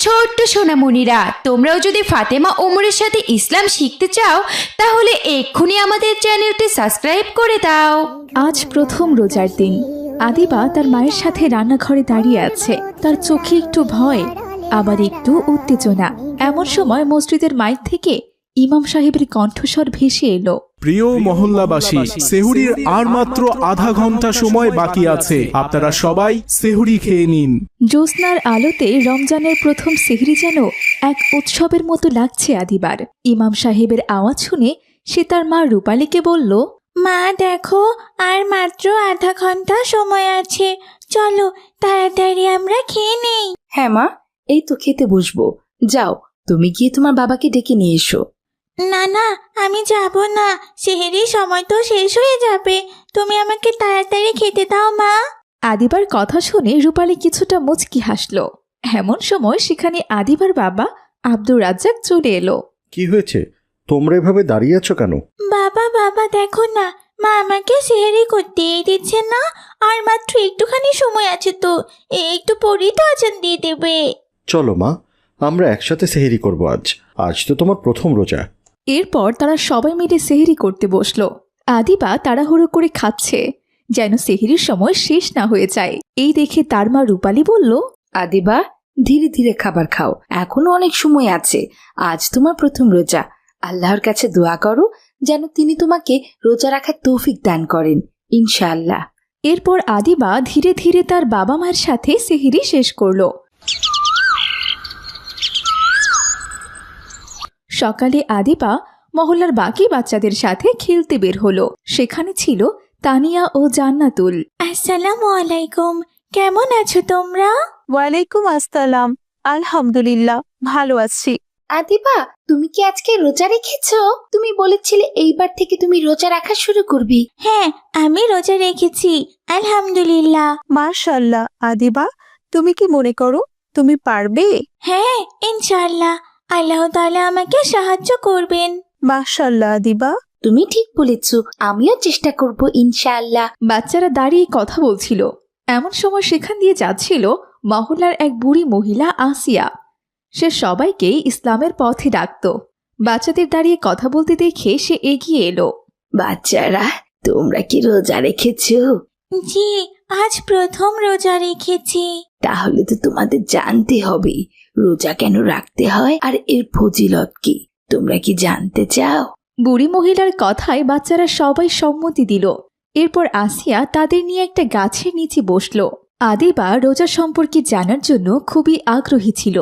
ছোট্ট সোনামণিরা, তোমরাও যদি ফাতেমা ওমরের সাথে ইসলাম শিখতে চাও তাহলে এক্ষুনি আমাদের চ্যানেলটি সাবস্ক্রাইব করে দাও। আজ প্রথম রোজার দিন। আদিবা তার মায়ের সাথে রান্নাঘরে দাঁড়িয়ে আছে। তার চোখে একটু ভয়, আবার একটু উত্তেজনা। এমন সময় মসজিদের মাইক থেকে ইমাম সাহেবের কণ্ঠস্বর ভেসে এলো। প্রিয় মহল্লাবাসী, সেহুরির আর মাত্র আধা ঘন্টা সময় বাকি আছে। আপনারা সবাই সেহুরি খেয়ে নিন। জ্যোৎস্নার আলোতে রমজানের প্রথম সেহরি যেন এক উৎসবের মতো লাগছে আদিবার। ইমাম সাহেবের আওয়াজ শুনে সে তার মা রূপালীকে বলল, মা দেখো, আর মাত্র আধা ঘন্টা সময় আছে, চলো তাড়াতাড়ি আমরা খেয়ে নেই। হ্যাঁ মা, এই তো খেতে বসবো। যাও, তুমি গিয়ে তোমার বাবাকে ডেকে নিয়ে এসো। না না, আমি যাব না, সেহেরির সময় তো শেষ হয়ে যাবে। তুমি আমাকে তাড়াতাড়ি খেতে দাও মা। আদিবার কথা শুনে রূপালী কিছুটা মুচকি হাসল। এমন সময় সেখানে আদিবার বাবা আব্দুর রাজ্জাক চলে এলো। কি হয়েছে? তোমরা এভাবে দাঁড়িয়ে আছো কেন? বাবা বাবা দেখো না, মা আমাকে সেহেরি করতেই দিচ্ছে না। আর মাত্র একটুখানি সময় আছে তো, একটু পরেই তো আজান দিয়ে দেবে। চলো মা, আমরা একসাথে সেহরি করব। আজ তো তোমার প্রথম রোজা। এরপর তারা সবাই মিলে সেহরি করতে বসলো। আদিবা তাড়াহুড়ো করে খাচ্ছে যেন সেহরির সময় শেষ না হয়ে যায়। এই দেখে তার মা রূপালী বলল, আদিবা, ধীরে ধীরে খাবার খাও, এখনো অনেক সময় আছে। আজ তোমার প্রথম রোজা। আল্লাহর কাছে দোয়া করো যেন তিনি তোমাকে রোজা রাখার তৌফিক দান করেন, ইনশাআল্লাহ। এরপর আদিবা ধীরে ধীরে তার বাবা মায়ের সাথে সেহরি শেষ করলো। সকালে আদিবা মহল্লার বাকি বাচ্চাদের সাথে খেলতে বের হলো। সেখানে ছিল তানিয়া ও জান্নাতুল। আসসালামু আলাইকুম, কেমন আছো তোমরা? ওয়ালাইকুম আসসালাম, আলহামদুলিল্লাহ ভালো আছি। আদিবা, তুমি কি আজকে রোজা রেখেছো? তুমি বলেছিলে এইবার থেকে তুমি রোজা রাখা শুরু করবি। হ্যাঁ, আমি রোজা রেখেছি, আলহামদুলিল্লাহ। মাশাআল্লাহ। আদিবা, তুমি কি মনে করো তুমি পারবে? হ্যাঁ, ইনশাআল্লাহ আল্লাহ তাআলা আমাকে সাহায্য করবেন। মাশাআল্লাহ আদিবা। তুমি ঠিক বলেছ, আমিও চেষ্টা করব ইনশাআল্লাহ। বাচ্চারা দাঁড়িয়ে কথা বলছিল। এমন সময় সেখান দিয়ে যাচ্ছিল মহল্লার এক বুড়ি মহিলা আসিয়া। সে সবাইকে ইসলামের পথে ডাকত। বাচ্চাদের দাঁড়িয়ে কথা বলতে দেখে সে এগিয়ে এলো। বাচ্চারা, তোমরা কি রোজা রেখেছো? জি, আজ প্রথম রোজা রেখেছি। তাহলে তো তোমাদের জানতে হবে রোজা কেন রাখতে হয় আর এর ফজিলত কি। তোমরা কি জানতে চাও? বুড়ি মহিলার কথায় বাচ্চারা সবাই সম্মতি দিল। এরপর আসিয়া তাদের নিয়ে একটা গাছের নিচে বসল। আদিবা রোজা সম্পর্কে জানার জন্য খুবই আগ্রহী ছিল।